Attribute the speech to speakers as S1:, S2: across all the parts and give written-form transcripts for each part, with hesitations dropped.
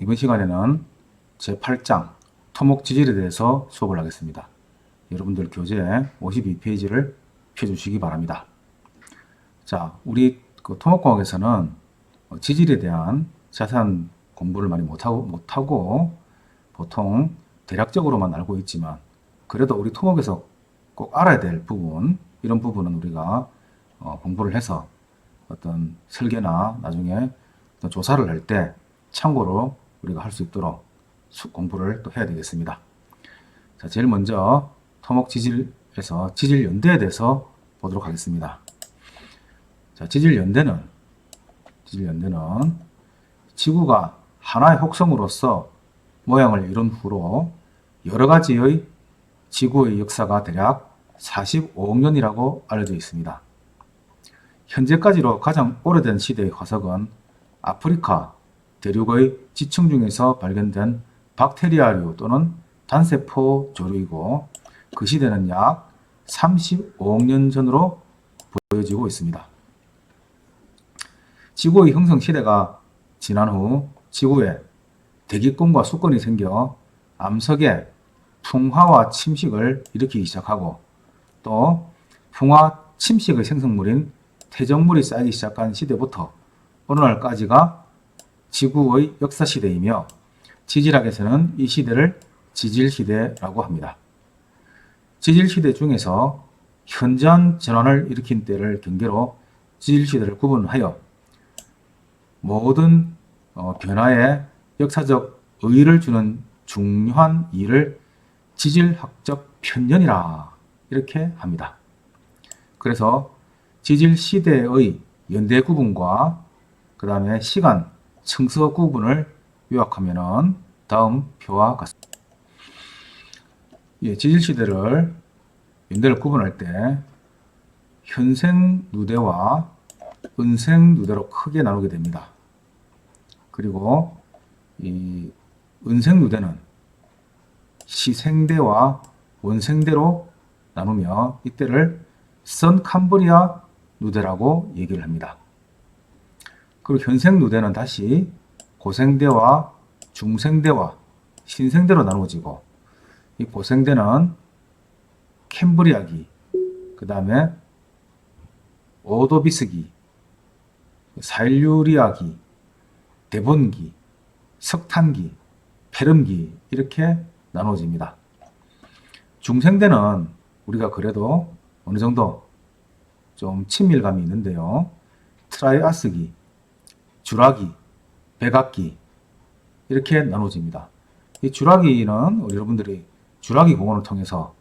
S1: 이번 시간에는 제8장 토목지질에 대해서 수업을 하겠습니다. 여러분들 교재 52페이지를 펴주시기 바랍니다. 자, 우리 토목공학에서는 지질에 대한 자세한 공부를 많이 못하고 보통 대략적으로만 알고 있지만, 그래도 우리 토목에서 꼭 알아야 될 부분, 이런 부분은 우리가 공부를 해서 어떤 설계나 나중에 어떤 조사를 할 때 참고로 우리가 할 수 있도록 공부를 또 해야 되겠습니다. 자, 제일 먼저 토목지질에서 지질연대에 대해서 보도록 하겠습니다. 자, 지질연대는 지구가 하나의 혹성으로서 모양을 이룬 후로 여러 가지의 지구의 역사가 대략 45억 년이라고 알려져 있습니다. 현재까지로 가장 오래된 시대의 화석은 아프리카 대륙의 지층 중에서 발견된 박테리아류 또는 단세포 조류이고, 그 시대는 약 35억 년 전으로 보여지고 있습니다. 지구의 형성 시대가 지난 후 지구에 대기권과 수권이 생겨 암석에 풍화와 침식을 일으키기 시작하고, 또 풍화 침식의 생성물인 퇴적물이 쌓이기 시작한 시대부터 오늘날까지가 지구의 역사시대이며, 지질학에서는 이 시대를 지질시대라고 합니다. 지질시대 중에서 현저한 전환을 일으킨 때를 경계로 지질시대를 구분하여 모든 변화에 역사적 의의를 주는 중요한 일을 지질학적 편년이라 이렇게 합니다. 그래서 지질시대의 연대 구분과 그 다음에 시간, 청서 구분을 요약하면 다음 표와 같습니다. 지질시대를 연대를 구분할 때 현생 누대와 은생 누대로 크게 나누게 됩니다. 그리고 이 은생 누대는 시생대와 원생대로 나누며 이때를 선 캄브리아 누대라고 얘기를 합니다. 그리고 현생 누대는 다시 고생대와 중생대와 신생대로 나누어지고, 이 고생대는 캠브리아기, 그 다음에 오도비스기, 사일류리아기, 데본기, 석탄기, 페름기 이렇게 나누어집니다. 중생대는 우리가 그래도 어느 정도 좀 친밀감이 있는데요. 트라이아스기, 주라기, 백악기 이렇게 나눠집니다. 이 주라기는 여러분들이 주라기 공원을 통해서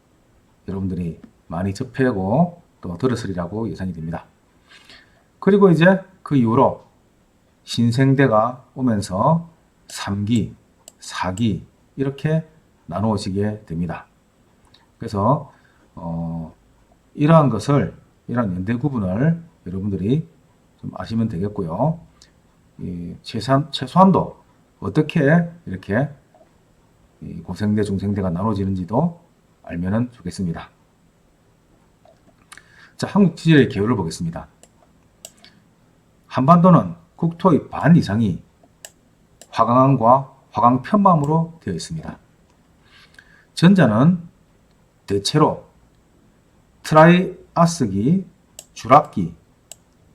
S1: 여러분들이 많이 접하고 또 들었으리라고 예상이 됩니다. 그리고 이제 그 이후로 신생대가 오면서 3기, 4기 이렇게 나누어지게 됩니다. 그래서 이러한 연대 구분을 여러분들이 좀 아시면 되겠고요. 최소한도 어떻게 이렇게 고생대, 중생대가 나눠지는지도 알면 좋겠습니다. 자, 한국 지질의 개요를 보겠습니다. 한반도는 국토의 반 이상이 화강암과 화강편마음으로 되어 있습니다. 전자는 대체로 트라이아스기, 주락기,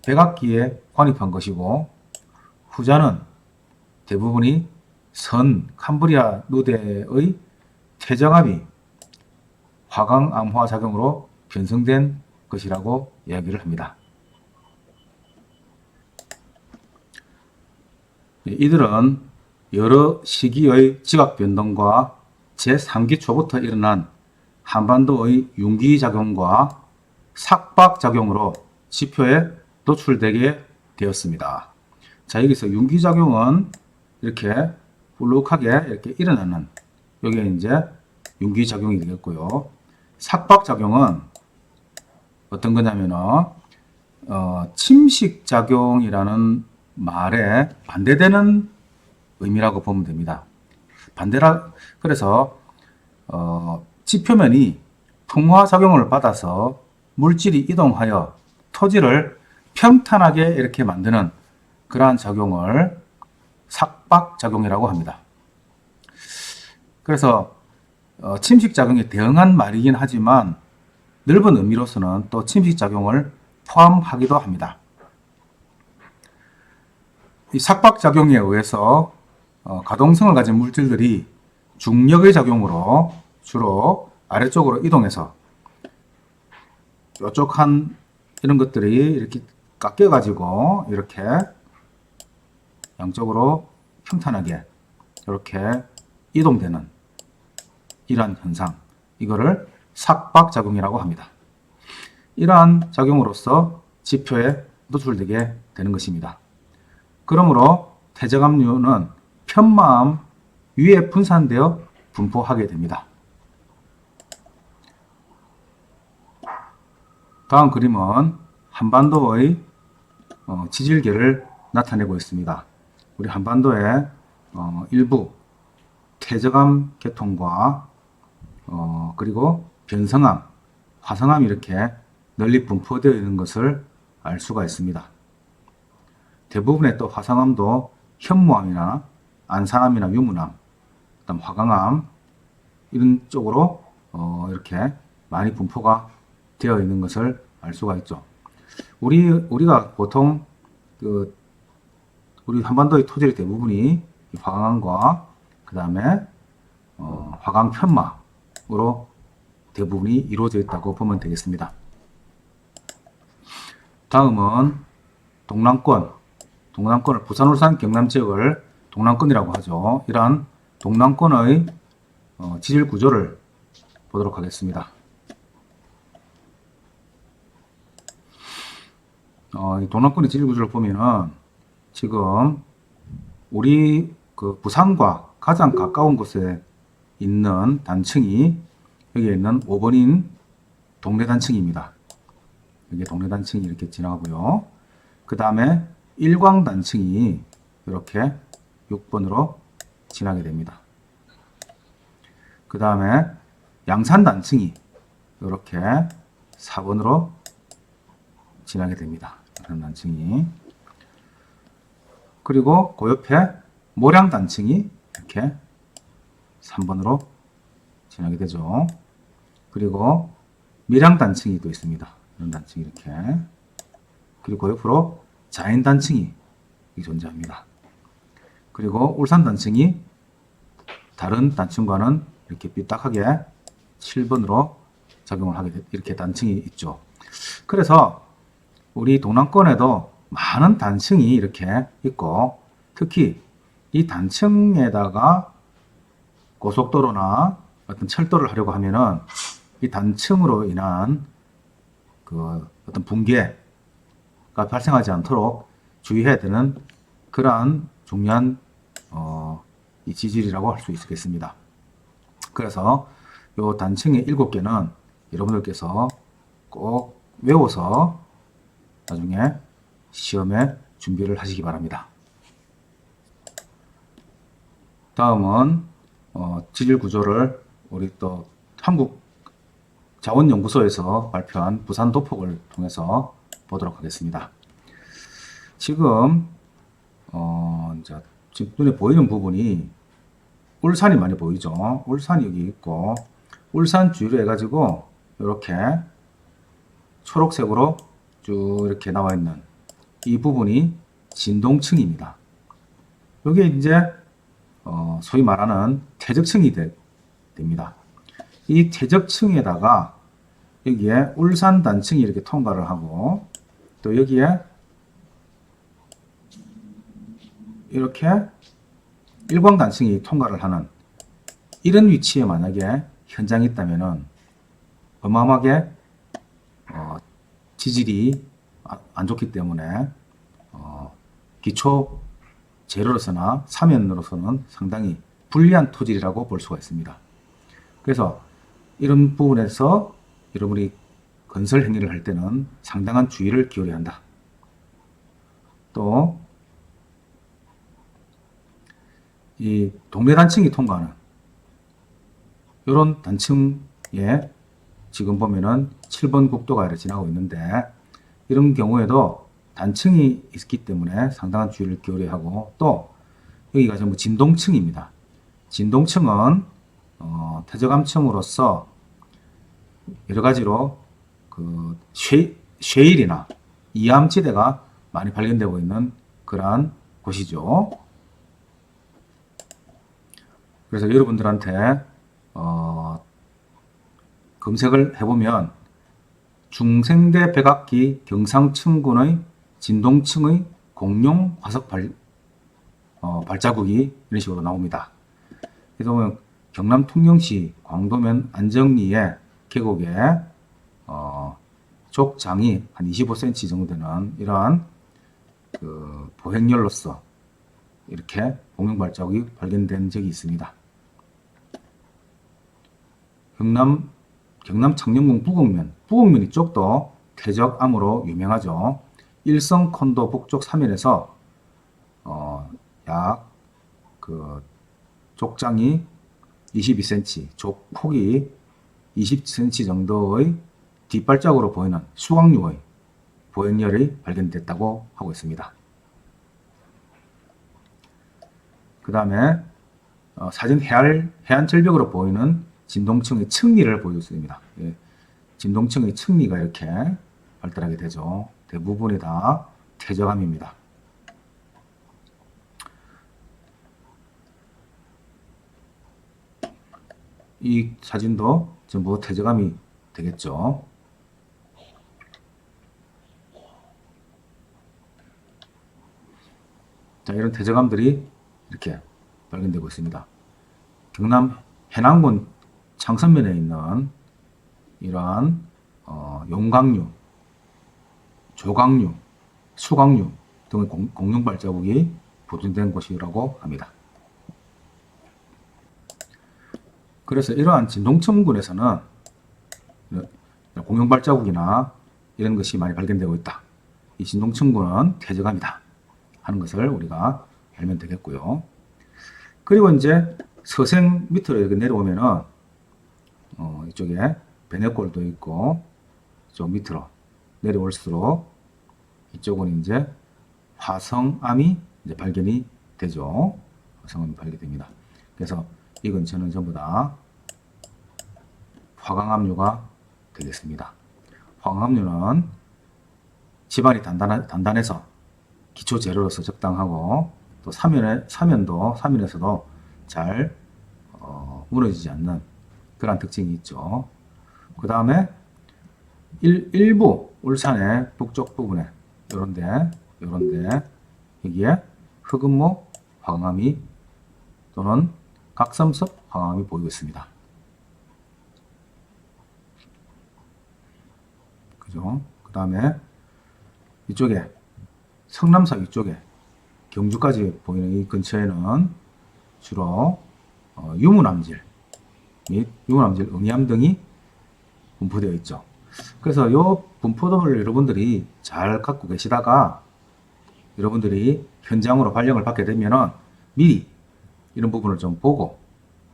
S1: 백악기에 관입한 것이고, 후자는 대부분이 선 캄브리아 누대의 퇴적암이 화강암화 작용으로 변성된 것이라고 이야기를 합니다. 이들은 여러 시기의 지각 변동과 제3기 초부터 일어난 한반도의 융기작용과 삭박작용으로 지표에 노출되게 되었습니다. 자, 여기서 융기작용은 이렇게 볼록하게 이렇게 일어나는, 여기에 이제 융기작용이 되겠고요. 삭박작용은 어떤 거냐면은 침식작용이라는 말에 반대되는 의미라고 보면 됩니다. 그래서 지표면이 풍화작용을 받아서 물질이 이동하여 토지를 평탄하게 이렇게 만드는 그러한 작용을 삭박작용이라고 합니다. 그래서 침식작용에 대응한 말이긴 하지만 넓은 의미로서는 또 침식작용을 포함하기도 합니다. 이 삭박작용에 의해서 가동성을 가진 물질들이 중력의 작용으로 주로 아래쪽으로 이동해서 뾰족한 이런 것들이 이렇게 깎여 가지고 이렇게 양쪽으로 평탄하게 이렇게 이동되는 이러한 현상, 이거를 삭박작용이라고 합니다. 이러한 작용으로서 지표에 노출되게 되는 것입니다. 그러므로 퇴적압류는 편마함 위에 분산되어 분포하게 됩니다. 다음 그림은 한반도의 지질계를 나타내고 있습니다. 우리 한반도의 일부 퇴적암 계통과 그리고 변성암, 화성암이 이렇게 널리 분포되어 있는 것을 알 수가 있습니다. 대부분의 또 화성암도 현무암이나 안산암이나 유문암, 그다음 화강암 이런 쪽으로 이렇게 많이 분포가 되어 있는 것을 알 수가 있죠. 우리가 보통 우리 한반도의 토질의 대부분이 화강암과 그 다음에 화강 편마으로 대부분이 이루어져 있다고 보면 되겠습니다. 다음은 동남권을 부산, 울산, 경남 지역을 동남권이라고 하죠. 이러한 동남권의 지질 구조를 보도록 하겠습니다. 이 동남권의 지질 구조를 보면은 지금 우리 부산과 가장 가까운 곳에 있는 단층이 여기에 있는 5번인 동래단층입니다. 여기 동래단층이 이렇게 지나가고요. 그 다음에 일광단층이 이렇게 6번으로 지나게 됩니다. 그 다음에 양산단층이 이렇게 4번으로 지나게 됩니다. 양산단층이. 그리고 그 옆에 모량단층이 이렇게 3번으로 지나게 되죠. 그리고 밀양단층이 또 있습니다. 이런 단층이 이렇게. 그리고 옆으로 자인단층이 존재합니다. 그리고 울산단층이 다른 단층과는 이렇게 삐딱하게 7번으로 작용을 하게 이렇게 단층이 있죠. 그래서 우리 동남권에도 많은 단층이 이렇게 있고, 특히 이 단층에다가 고속도로나 어떤 철도를 하려고 하면은 이 단층으로 인한 어떤 붕괴가 발생하지 않도록 주의해야 되는 그러한 중요한 이 지질이라고 할 수 있겠습니다. 그래서 이 단층의 7개는 여러분들께서 꼭 외워서 나중에 시험에 준비를 하시기 바랍니다. 다음은 지질 구조를 우리 또 한국자원연구소에서 발표한 부산 도폭을 통해서 보도록 하겠습니다. 지금 지금 눈에 보이는 부분이 울산이 많이 보이죠. 울산이 여기 있고, 울산 주위로 해가지고 이렇게 초록색으로 쭉 이렇게 나와 있는 이 부분이 진동층입니다. 여기에 이제 소위 말하는 퇴적층이 됩니다. 이 퇴적층에다가 여기에 울산단층이 이렇게 통과를 하고, 또 여기에 이렇게 일광단층이 통과를 하는 이런 위치에 만약에 현장이 있다면은 어마어마하게 지질이 안 좋기 때문에 기초 재료로서나 사면으로서는 상당히 불리한 토질이라고 볼 수가 있습니다. 그래서 이런 부분에서 여러분이 건설 행위를 할 때는 상당한 주의를 기울여야 한다. 또 이 동래단층이 통과하는 이런 단층에 지금 보면은 7번 국도가 이렇게 지나고 있는데, 이런 경우에도 단층이 있기 때문에 상당한 주의를 기울여야 하고, 또 여기가 전부 진동층입니다. 진동층은 퇴적암층으로서 여러 가지로 그 쉐일이나 이암지대가 많이 발견되고 있는 그러한 곳이죠. 그래서 여러분들한테 검색을 해보면 중생대 백악기 경상층군의 진동층의 공룡 화석 발자국이 이런 식으로 나옵니다. 그래서 보면 경남 통영시 광도면 안정리의 계곡에 족장이 한 25cm 정도 되는 이러한 그 보행열로서 이렇게 공룡 발자국이 발견된 적이 있습니다. 경남 창녕군 부곡면 이쪽도 퇴적암으로 유명하죠. 일성 콘도 북쪽 3일에서 약 그 족장이 22cm, 족폭이 20cm 정도의 뒷발자국으로 보이는 수광류의 보행열이 발견됐다고 하고 있습니다. 그 다음에 사진 해안 절벽으로 보이는 진동층의 층리를 보여줬습니다. 예, 진동층의 층리가 이렇게 발달하게 되죠. 대부분이 다 퇴적암입니다. 이 사진도 전부 퇴적암이 되겠죠. 자, 이런 퇴적암들이 이렇게 발견되고 있습니다. 경남 해남군 창선면에 있는 이러한 용광류, 조광류, 수광류 등의 공룡 발자국이 보존된 곳이라고 합니다. 그래서 이러한 진동층군에서는 공룡 발자국이나 이런 것이 많이 발견되고 있다. 이 진동층군은 퇴적암이다 하는 것을 우리가 알면 되겠고요. 그리고 이제 서생 밑으로 이렇게 내려오면은 이쪽에 베네골도 있고 좀 밑으로 내려올수록 이쪽은 이제 화성암이 이제 발견이 되죠. 화성암이 발견됩니다. 그래서 이 근처는 전부 다 화강암류가 되겠습니다. 화강암류는 지반이 단단해서 기초 재료로서 적당하고 또 사면에서도 잘 무너지지 않는 그런 특징이 있죠. 그 다음에 일부 울산의 북쪽 부분에 요런데 여기에 흑은모 화강암이 또는 각섬석 화강암이 보이고 있습니다. 그죠? 그 다음에 이쪽에 성남사 위쪽에 경주까지 보이는 이 근처에는 주로 유문암질 및 유문암질 응이암 등이 분포되어 있죠. 그래서 이 분포도를 여러분들이 잘 갖고 계시다가 여러분들이 현장으로 발령을 받게 되면은 미리 이런 부분을 좀 보고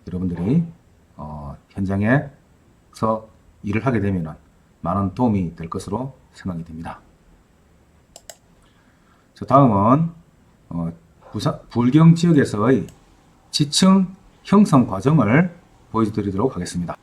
S1: 여러분들이 현장에서 일을 하게 되면은 많은 도움이 될 것으로 생각이 됩니다. 자, 다음은 불경 지역에서의 지층 형성 과정을 보여드리도록 하겠습니다.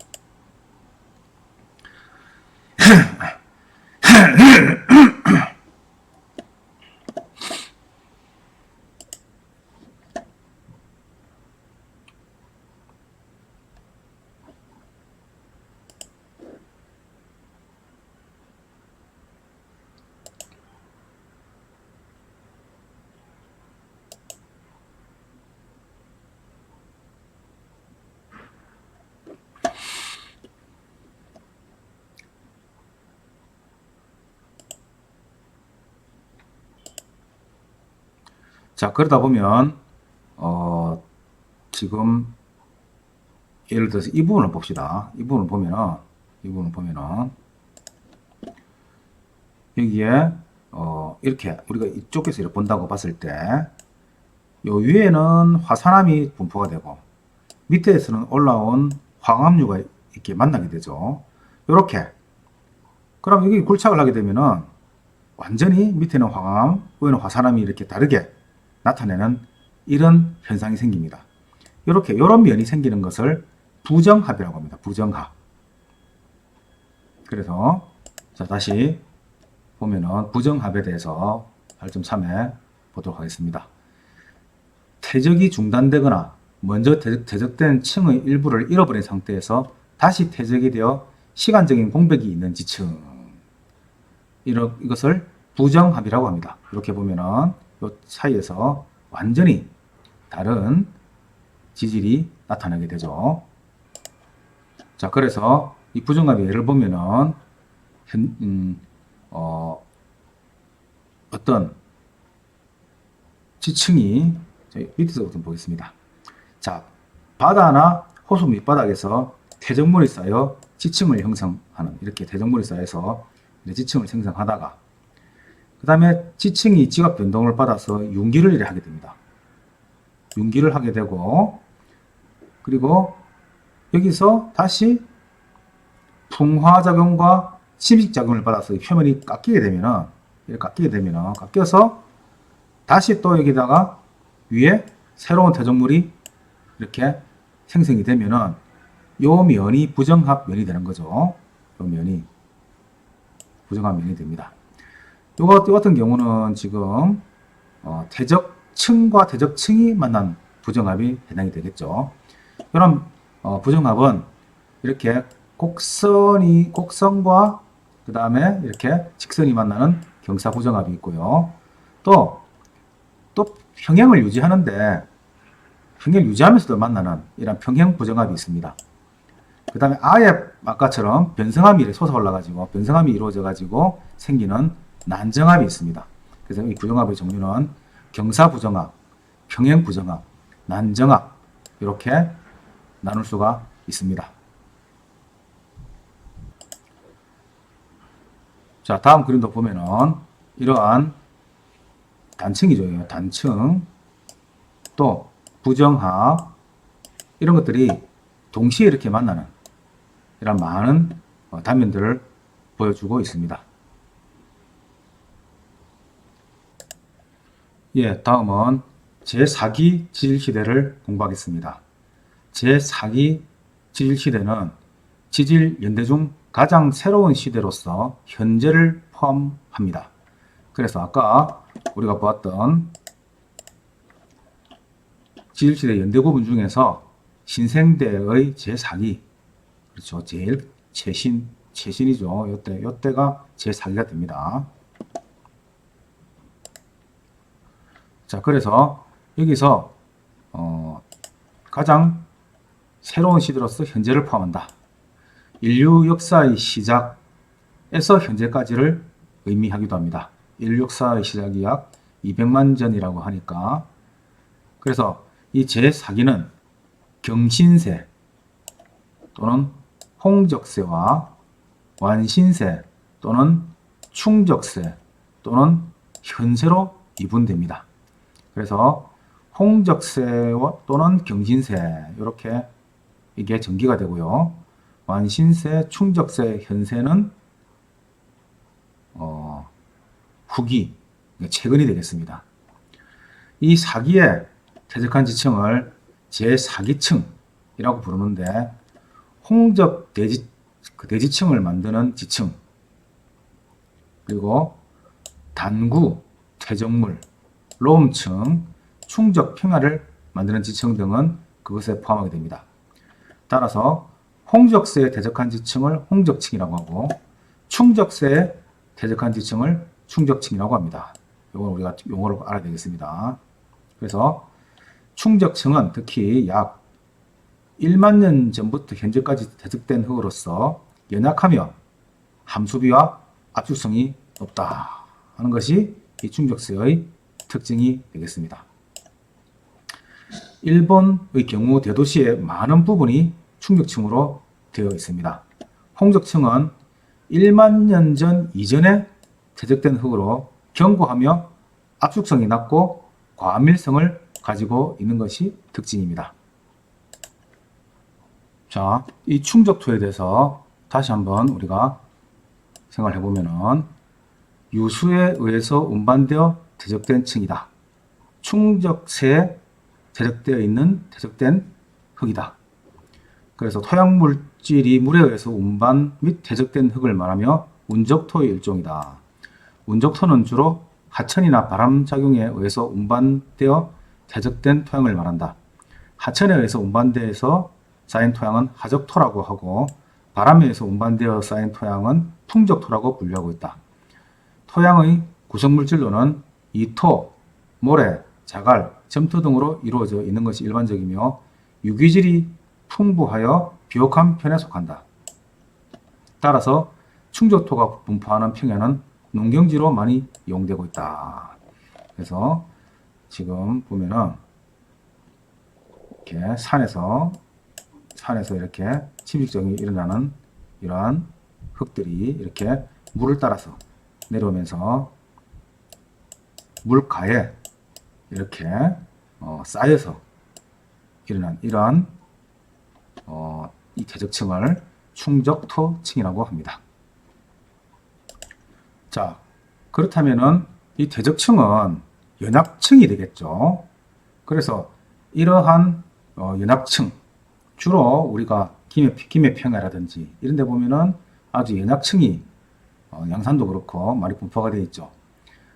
S1: 자, 그러다 보면 지금 예를 들어서 이 부분을 봅시다. 이 부분을 보면은 여기에 이렇게 우리가 이쪽에서 이렇게 본다고 봤을 때 요 위에는 화산암이 분포가 되고 밑에서는 올라온 황암류가 이렇게 만나게 되죠. 요렇게. 그럼 여기 굴착을 하게 되면은 완전히 밑에는 황암, 위에는 화산암이 이렇게 다르게 나타내는 이런 현상이 생깁니다. 이런 면이 생기는 것을 부정합이라고 합니다. 부정합. 그래서 자, 다시 보면은 부정합에 대해서 8.3에 보도록 하겠습니다. 퇴적이 중단되거나 먼저 퇴적된 층의 일부를 잃어버린 상태에서 다시 퇴적이 되어 시간적인 공백이 있는 지층, 이것을 부정합이라고 합니다. 이렇게 보면은 이 사이에서 완전히 다른 지질이 나타나게 되죠. 자, 그래서 이 부정합의 예를 보면은 어떤 지층이 밑에서부터 보겠습니다. 자, 바다나 호수 밑바닥에서 퇴적물이 쌓여 지층을 형성하는, 이렇게 퇴적물이 쌓여서 지층을 생성하다가 그 다음에 지층이 지각 변동을 받아서 융기를 하게 됩니다. 융기를 하게 되고, 그리고 여기서 다시 풍화작용과 침식작용을 받아서 표면이 깎이게 되면은, 이렇게 깎여서 다시 또 여기다가 위에 새로운 퇴적물이 이렇게 생성이 되면은 요 면이 부정합 면이 되는 거죠. 요 면이 부정합 면이 됩니다. 요거 같은 경우는 지금 퇴적층과 퇴적층이 만난 부정합이 해당이 되겠죠. 그럼 부정합은 이렇게 곡선과 그 다음에 이렇게 직선이 만나는 경사 부정합이 있고요. 또 평행을 유지하는데 평행을 유지하면서도 만나는 이런 평행 부정합이 있습니다. 그 다음에 아예 아까처럼 변성함이 솟아올라가지고 변성함이 이루어져가지고 생기는 난정합이 있습니다. 그래서 이 부정합의 종류는 경사 부정합, 평행 부정합, 난정합 이렇게 나눌 수가 있습니다. 자, 다음 그림도 보면은 이러한 단층이죠. 단층, 또 부정합 이런 것들이 동시에 이렇게 만나는 이런 많은 단면들을 보여주고 있습니다. 예, 다음은 제4기 지질시대를 공부하겠습니다. 제4기 지질시대는 지질 연대 중 가장 새로운 시대로서 현재를 포함합니다. 그래서 아까 우리가 보았던 지질시대 연대 구분 중에서 신생대의 제4기, 그렇죠. 제일 최신이죠. 요때가 제4기가 됩니다. 자, 그래서 여기서 가장 새로운 시대로서 현재를 포함한다. 인류 역사의 시작에서 현재까지를 의미하기도 합니다. 인류 역사의 시작이 약 200만 전이라고 하니까, 그래서 이 제4기는 경신세 또는 홍적세와 완신세 또는 충적세 또는 현세로 이분됩니다. 그래서 홍적세 또는 경신세 이렇게 이게 전기가 되고요. 완신세, 충적세, 현세는 후기, 최근이 되겠습니다. 이 사기에 퇴적한 지층을 제4기층이라고 부르는데, 홍적 대지층을 만드는 지층, 그리고 단구, 퇴적물, 롬층, 충적 평야를 만드는 지층 등은 그것에 포함하게 됩니다. 따라서 홍적세에 퇴적한 지층을 홍적층이라고 하고, 충적세에 퇴적한 지층을 충적층이라고 합니다. 이건 우리가 용어를 알아야 되겠습니다. 그래서 충적층은 특히 약 1만 년 전부터 현재까지 퇴적된 흙으로서 연약하며 함수비와 압축성이 높다 하는 것이 이 충적세의 특징이 되겠습니다. 일본의 경우 대도시의 많은 부분이 충적층으로 되어 있습니다. 홍적층은 1만 년 전 이전에 퇴적된 흙으로 견고하며 압축성이 낮고 과밀성을 가지고 있는 것이 특징입니다. 자, 이 충적토에 대해서 다시 한번 우리가 생각을 해보면은 유수에 의해서 운반되어 퇴적된 층이다. 충적세에 퇴적되어 있는 퇴적된 흙이다. 그래서 토양 물질이 물에 의해서 운반 및 퇴적된 흙을 말하며 운적토의 일종이다. 운적토는 주로 하천이나 바람 작용에 의해서 운반되어 퇴적된 토양을 말한다. 하천에 의해서 운반되어서 쌓인 토양은 하적토라고 하고 바람에 의해서 운반되어 쌓인 토양은 풍적토라고 분류하고 있다. 토양의 구성물질로는 이토, 모래, 자갈, 점토 등으로 이루어져 있는 것이 일반적이며 유기질이 풍부하여 비옥한 편에 속한다. 따라서 충적토가 분포하는 평야는 농경지로 많이 이용되고 있다. 그래서 지금 보면은 이렇게 산에서 이렇게 침식적이 일어나는 이러한 흙들이 이렇게 물을 따라서 내려오면서 물가에 이렇게 쌓여서 일어난 이러한 이 퇴적층을 충적토층이라고 합니다. 자, 그렇다면은 이 퇴적층은 연합층이 되겠죠. 그래서 이러한 연합층, 주로 우리가 김해평야라든지 이런 데 보면은 아주 연합층이 양산도 그렇고 많이 분포가 되어 있죠.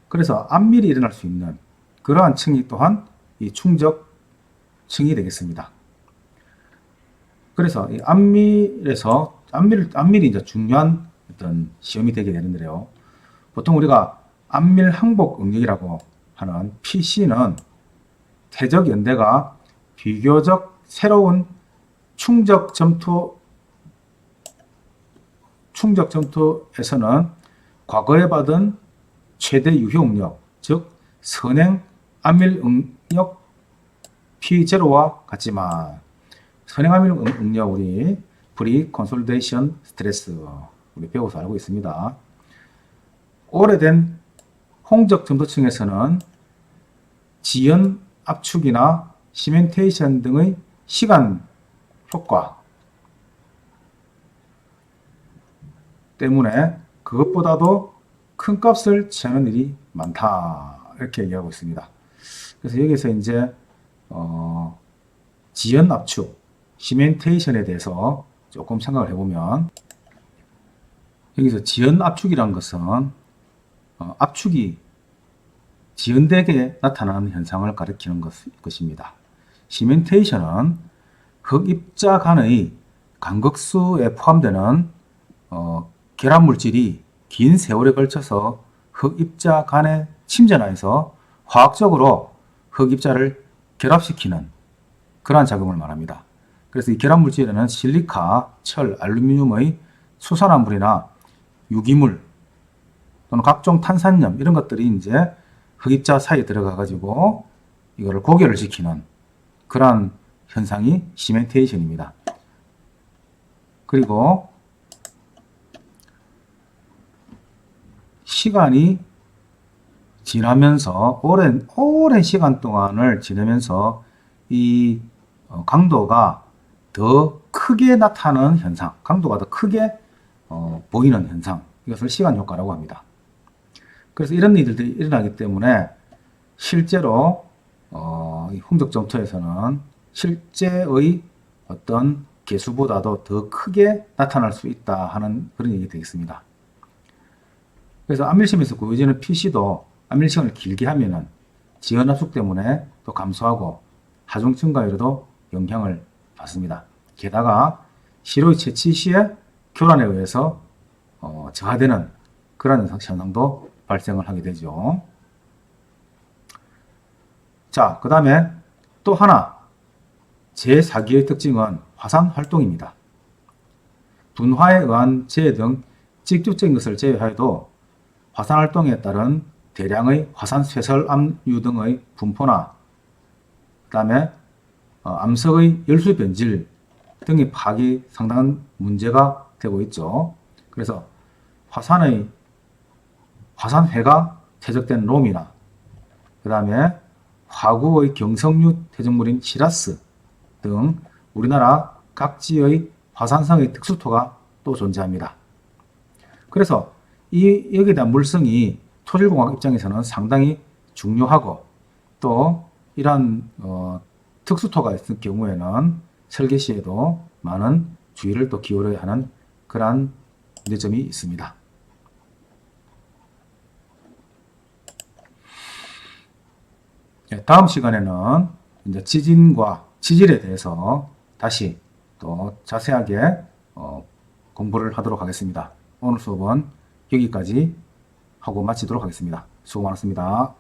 S1: 그래서 암밀이 일어날 수 있는 그러한 층이 또한 이 충적층이 되겠습니다. 그래서 이 암밀이 이제 중요한 어떤 시험이 되게 되는데요. 보통 우리가 암밀 항복 응력이라고 하는 PC는 퇴적 연대가 비교적 새로운 충적 점토에서는 과거에 받은 최대 유효 응력, 즉 선행 암밀 응력 P0와 같지만 선행 암밀 응력 우리 프리 컨솔데이션 스트레스 우리 배워서 알고 있습니다. 오래된 홍적 점토층에서는 지연 압축이나 시멘테이션 등의 시간 효과 때문에 그것보다도 큰 값을 치하는 일이 많다. 이렇게 얘기하고 있습니다. 그래서 여기서 이제 지연 압축, 시멘테이션에 대해서 조금 생각을 해보면 여기서 지연 압축이라는 것은 압축이 지연되게 나타나는 현상을 가리키는 것입니다. 시멘테이션은 흙입자 간의 간극수에 포함되는 결합 물질이 긴 세월에 걸쳐서 흙입자 간에 침전하여서 화학적으로 흙입자를 결합시키는 그러한 작용을 말합니다. 그래서 이 결합 물질에는 실리카, 철, 알루미늄의 수산화물이나 유기물 또는 각종 탄산염 이런 것들이 이제 흙입자 사이에 들어가 가지고 이거를 고결을 시키는 그러한 현상이 시멘테이션입니다. 그리고 시간이 지나면서 오랜 시간 동안을 지나면서 이 강도가 더 크게 나타나는 현상, 강도가 더 크게 보이는 현상, 이것을 시간 효과라고 합니다. 그래서 이런 일들이 일어나기 때문에 실제로 홍적 점토에서는 실제의 어떤 개수보다도 더 크게 나타날 수 있다 하는 그런 얘기 되겠습니다. 그래서 암밀심에서 구해지는 PC도 암밀시간을 길게 하면은 지연 압축 때문에 또 감소하고 하중 증가율에도 영향을 받습니다. 게다가 시로의 채취 시에 교란에 의해서 저하되는 그런 현상도 발생을 하게 되죠. 자, 그 다음에 또 하나 제4기의 특징은 화산 활동입니다. 분화에 의한 재해 등 직접적인 것을 제외하여도 화산 활동에 따른 대량의 화산 쇠설 압류 등의 분포나 그 다음에 암석의 열수 변질 등의 파악이 상당한 문제가 되고 있죠. 그래서 화산회가 퇴적된 롬이나 그 다음에 화구의 경성류 퇴적물인 시라스 등 우리나라 각지의 화산성의 특수토가 또 존재합니다. 그래서 여기에 대한 물성이 토질공학 입장에서는 상당히 중요하고 또 이러한 특수토가 있을 경우에는 설계 시에도 많은 주의를 또 기울여야 하는 그러한 문제점이 있습니다. 다음 시간에는 이제 지진과 치질에 대해서 다시 또 자세하게 공부를 하도록 하겠습니다. 오늘 수업은 여기까지 하고 마치도록 하겠습니다. 수고 많았습니다.